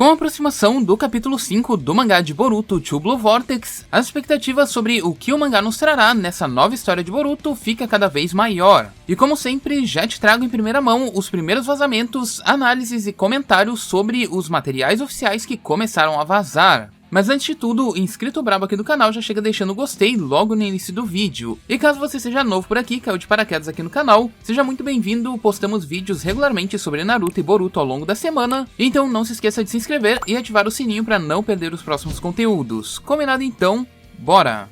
Com a aproximação do capítulo 5 do mangá de Boruto to Blue Vortex, as expectativas sobre o que o mangá nos trará nessa nova história de Boruto fica cada vez maior. E como sempre, já te trago em primeira mão os primeiros vazamentos, análises e comentários sobre os materiais oficiais que começaram a vazar. Mas antes de tudo, inscrito brabo aqui do canal já chega deixando o gostei logo no início do vídeo. E caso você seja novo por aqui, caiu de paraquedas aqui no canal, seja muito bem-vindo, postamos vídeos regularmente sobre Naruto e Boruto ao longo da semana, então não se esqueça de se inscrever e ativar o sininho para não perder os próximos conteúdos. Combinado então, bora!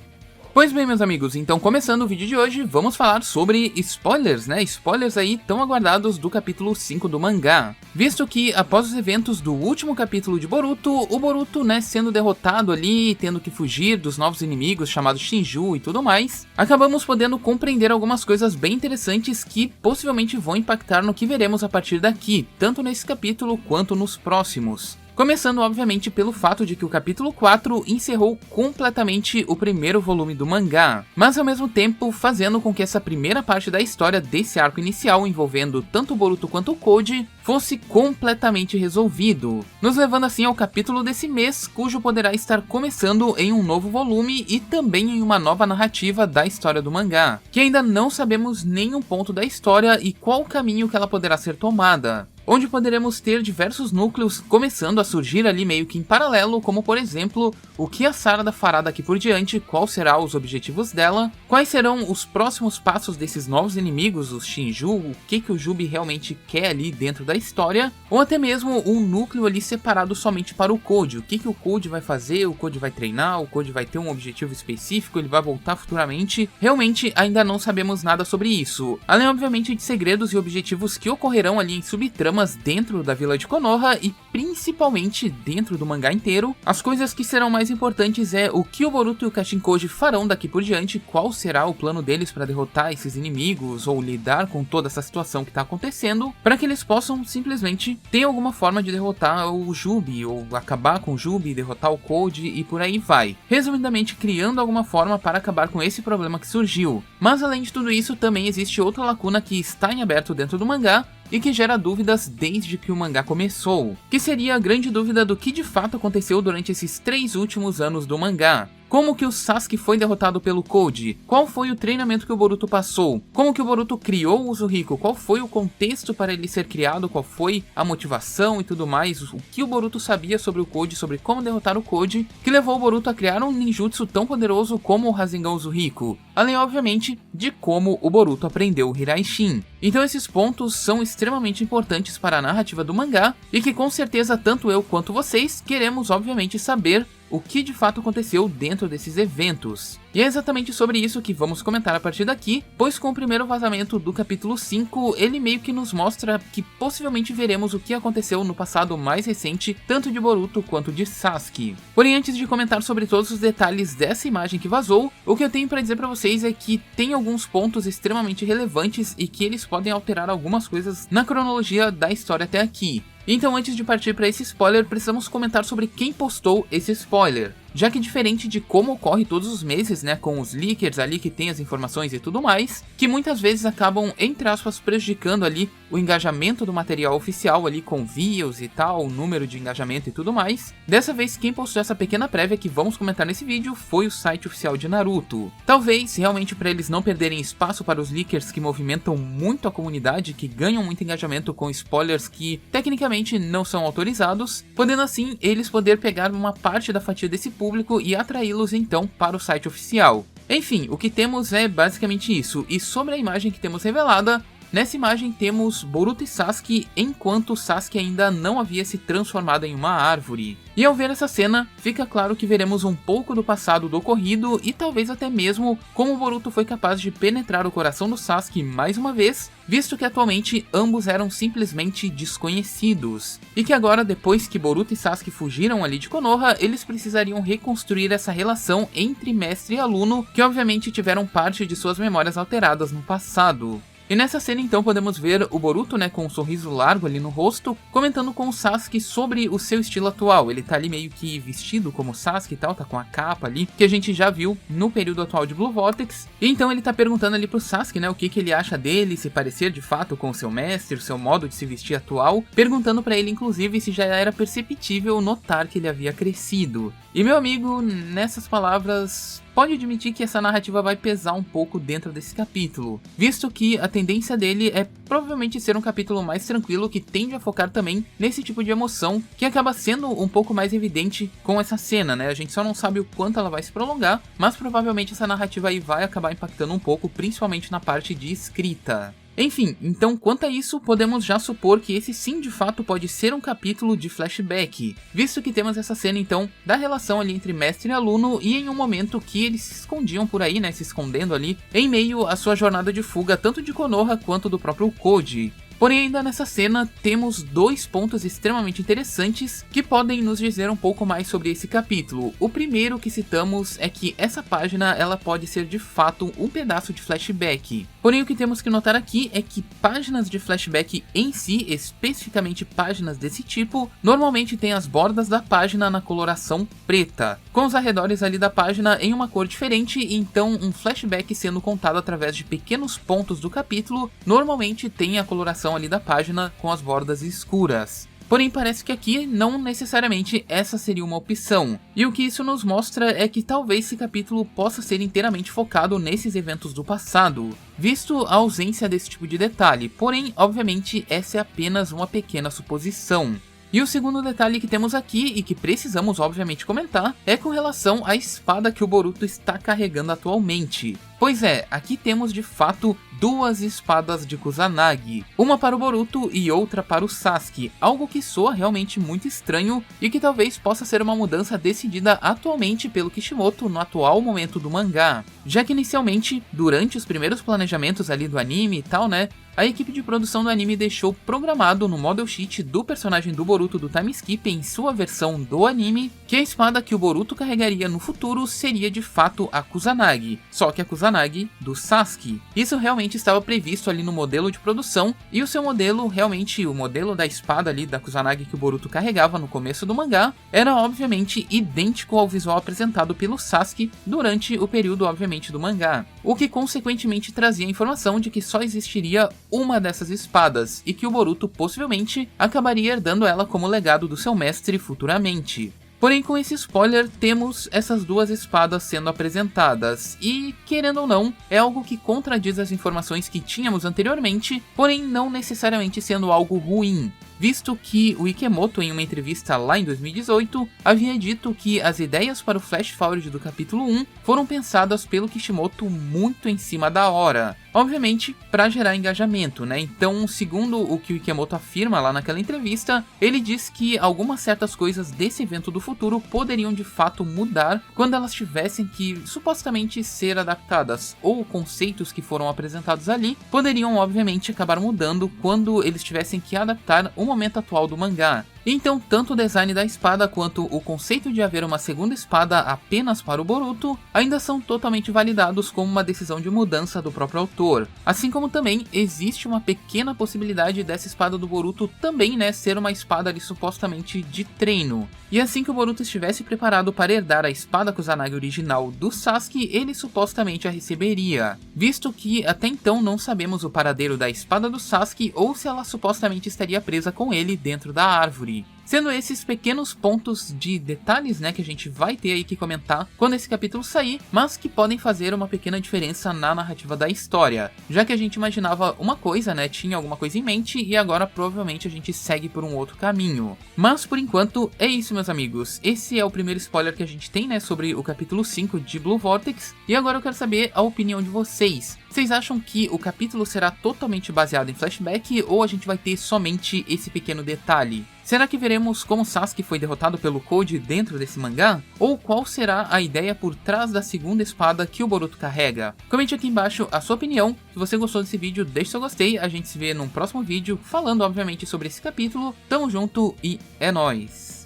Pois bem, meus amigos, então começando o vídeo de hoje, vamos falar sobre spoilers, né? Spoilers aí tão aguardados do capítulo 5 do mangá. Visto que, após os eventos do último capítulo de Boruto, o Boruto, né, sendo derrotado ali, tendo que fugir dos novos inimigos chamados Shinju e tudo mais, acabamos podendo compreender algumas coisas bem interessantes que possivelmente vão impactar no que veremos a partir daqui, tanto nesse capítulo quanto nos próximos. Começando, obviamente, pelo fato de que o capítulo 4 encerrou completamente o primeiro volume do mangá, mas ao mesmo tempo fazendo com que essa primeira parte da história desse arco inicial envolvendo tanto o Boruto quanto o Koji fosse completamente resolvido, nos levando assim ao capítulo desse mês, cujo poderá estar começando em um novo volume e também em uma nova narrativa da história do mangá, que ainda não sabemos nenhum ponto da história e qual o caminho que ela poderá ser tomada, onde poderemos ter diversos núcleos começando a surgir ali meio que em paralelo, como por exemplo, o que a Sarada fará daqui por diante, quais serão os objetivos dela, quais serão os próximos passos desses novos inimigos, os Shinju, o que o Jubi realmente quer ali dentro da história, ou até mesmo um núcleo ali separado somente para o Koji, o que o Koji vai fazer, o Koji vai treinar, o Koji vai ter um objetivo específico, ele vai voltar futuramente, realmente ainda não sabemos nada sobre isso, além obviamente de segredos e objetivos que ocorrerão ali em subtramas dentro da vila de Konoha e principalmente dentro do mangá inteiro. As coisas que serão mais importantes é o que o Boruto e o Kashinkoji farão daqui por diante, qual será o plano deles para derrotar esses inimigos ou lidar com toda essa situação que está acontecendo, para que eles possam simplesmente ter alguma forma de derrotar o Jubi, ou acabar com o Jubi, derrotar o Koji e por aí vai. Resumidamente, criando alguma forma para acabar com esse problema que surgiu. Mas além de tudo isso, também existe outra lacuna que está em aberto dentro do mangá, e que gera dúvidas desde que o mangá começou, que seria a grande dúvida do que de fato aconteceu durante esses 3 últimos anos do mangá. Como que o Sasuke foi derrotado pelo Koji? Qual foi o treinamento que o Boruto passou? Como que o Boruto criou o Uzuhiko? Qual foi o contexto para ele ser criado? Qual foi a motivação e tudo mais? O que o Boruto sabia sobre o Koji, sobre como derrotar o Koji, que levou o Boruto a criar um ninjutsu tão poderoso como o Rasengan Uzuhiko? Além, obviamente, de como o Boruto aprendeu o Hiraishin. Então esses pontos são extremamente importantes para a narrativa do mangá e que com certeza tanto eu quanto vocês queremos obviamente saber o que de fato aconteceu dentro desses eventos. E é exatamente sobre isso que vamos comentar a partir daqui, pois com o primeiro vazamento do capítulo 5, ele meio que nos mostra que possivelmente veremos o que aconteceu no passado mais recente, tanto de Boruto quanto de Sasuke. Porém, antes de comentar sobre todos os detalhes dessa imagem que vazou, o que eu tenho para dizer para vocês é que tem alguns pontos extremamente relevantes e que eles podem alterar algumas coisas na cronologia da história até aqui. Então antes de partir para esse spoiler, precisamos comentar sobre quem postou esse spoiler. Já que diferente de como ocorre todos os meses, né, com os leakers ali que tem as informações e tudo mais, que muitas vezes acabam, entre aspas, prejudicando ali o engajamento do material oficial ali com views e tal, o número de engajamento e tudo mais. Dessa vez quem postou essa pequena prévia que vamos comentar nesse vídeo foi o site oficial de Naruto. Talvez realmente para eles não perderem espaço para os leakers que movimentam muito a comunidade, que ganham muito engajamento com spoilers que tecnicamente não são autorizados, podendo assim eles poder pegar uma parte da fatia desse público e atraí-los então para o site oficial. Enfim, o que temos é basicamente isso, e sobre a imagem que temos revelada, nessa imagem temos Boruto e Sasuke enquanto Sasuke ainda não havia se transformado em uma árvore. E ao ver essa cena, fica claro que veremos um pouco do passado do ocorrido e talvez até mesmo como Boruto foi capaz de penetrar o coração do Sasuke mais uma vez, visto que atualmente ambos eram simplesmente desconhecidos. E que agora, depois que Boruto e Sasuke fugiram ali de Konoha, eles precisariam reconstruir essa relação entre mestre e aluno, que obviamente tiveram parte de suas memórias alteradas no passado. E nessa cena então podemos ver o Boruto, né, com um sorriso largo ali no rosto, comentando com o Sasuke sobre o seu estilo atual. Ele tá ali meio que vestido como Sasuke e tal, tá com a capa ali, que a gente já viu no período atual de Blue Vortex. E então ele tá perguntando ali pro Sasuke, né, o que ele acha dele, se parecer de fato com o seu mestre, o seu modo de se vestir atual, perguntando pra ele inclusive se já era perceptível notar que ele havia crescido. E meu amigo, nessas palavras, pode admitir que essa narrativa vai pesar um pouco dentro desse capítulo, visto que a tendência dele é provavelmente ser um capítulo mais tranquilo que tende a focar também nesse tipo de emoção que acaba sendo um pouco mais evidente com essa cena, né? A gente só não sabe o quanto ela vai se prolongar, mas provavelmente essa narrativa aí vai acabar impactando um pouco, principalmente na parte de escrita. Enfim, então quanto a isso, podemos já supor que esse sim de fato pode ser um capítulo de flashback, visto que temos essa cena então da relação ali entre mestre e aluno e em um momento que eles se escondiam por aí, né, se escondendo ali, em meio à sua jornada de fuga tanto de Konoha quanto do próprio Koji. Porém, ainda nessa cena, temos dois pontos extremamente interessantes que podem nos dizer um pouco mais sobre esse capítulo. O primeiro que citamos é que essa página ela pode ser de fato um pedaço de flashback. Porém, o que temos que notar aqui é que páginas de flashback em si, especificamente páginas desse tipo, normalmente tem as bordas da página na coloração preta, com os arredores ali da página em uma cor diferente, então um flashback sendo contado através de pequenos pontos do capítulo, normalmente tem a coloração ali da página com as bordas escuras. Porém, parece que aqui não necessariamente essa seria uma opção, e o que isso nos mostra é que talvez esse capítulo possa ser inteiramente focado nesses eventos do passado, visto a ausência desse tipo de detalhe, porém, obviamente, essa é apenas uma pequena suposição. E o segundo detalhe que temos aqui, e que precisamos obviamente comentar, é com relação à espada que o Boruto está carregando atualmente. Pois é, aqui temos de fato duas espadas de Kusanagi, uma para o Boruto e outra para o Sasuke, algo que soa realmente muito estranho e que talvez possa ser uma mudança decidida atualmente pelo Kishimoto no atual momento do mangá, já que inicialmente, durante os primeiros planejamentos ali do anime e tal, né, a equipe de produção do anime deixou programado no model sheet do personagem do Boruto do time skip em sua versão do anime, que a espada que o Boruto carregaria no futuro seria de fato a Kusanagi, só que a Kusanagi do Sasuke. Isso realmente estava previsto ali no modelo de produção, e o seu modelo, realmente o modelo da espada ali da Kusanagi que o Boruto carregava no começo do mangá, era obviamente idêntico ao visual apresentado pelo Sasuke durante o período obviamente do mangá, o que consequentemente trazia a informação de que só existiria uma dessas espadas, e que o Boruto possivelmente acabaria herdando ela como legado do seu mestre futuramente. Porém, com esse spoiler, temos essas duas espadas sendo apresentadas, e, querendo ou não, é algo que contradiz as informações que tínhamos anteriormente, porém não necessariamente sendo algo ruim, visto que o Ikemoto, em uma entrevista lá em 2018, havia dito que as ideias para o flash forward do capítulo 1 foram pensadas pelo Kishimoto muito em cima da hora, obviamente para gerar engajamento, né? Então, segundo o que o Ikemoto afirma lá naquela entrevista, ele diz que algumas certas coisas desse evento do futuro poderiam de fato mudar quando elas tivessem que supostamente ser adaptadas, ou conceitos que foram apresentados ali poderiam obviamente acabar mudando quando eles tivessem que adaptar o momento atual do mangá. Então, tanto o design da espada quanto o conceito de haver uma segunda espada apenas para o Boruto ainda são totalmente validados como uma decisão de mudança do próprio autor. Assim como também existe uma pequena possibilidade dessa espada do Boruto também, né, ser uma espada ali supostamente de treino. E assim que o Boruto estivesse preparado para herdar a espada Kusanagi original do Sasuke, ele supostamente a receberia, visto que até então não sabemos o paradeiro da espada do Sasuke ou se ela supostamente estaria presa com ele dentro da árvore. Sendo esses pequenos pontos de detalhes, né, que a gente vai ter aí que comentar quando esse capítulo sair, mas que podem fazer uma pequena diferença na narrativa da história, já que a gente imaginava uma coisa, né, tinha alguma coisa em mente e agora provavelmente a gente segue por um outro caminho. Mas por enquanto é isso, meus amigos, esse é o primeiro spoiler que a gente tem, né, sobre o capítulo 5 de Blue Vortex, e agora eu quero saber a opinião de vocês. Vocês acham que o capítulo será totalmente baseado em flashback ou a gente vai ter somente esse pequeno detalhe? Será que veremos como Sasuke foi derrotado pelo Koji dentro desse mangá? Ou qual será a ideia por trás da segunda espada que o Boruto carrega? Comente aqui embaixo a sua opinião. Se você gostou desse vídeo, deixe seu gostei. A gente se vê num próximo vídeo falando obviamente sobre esse capítulo. Tamo junto e é nóis!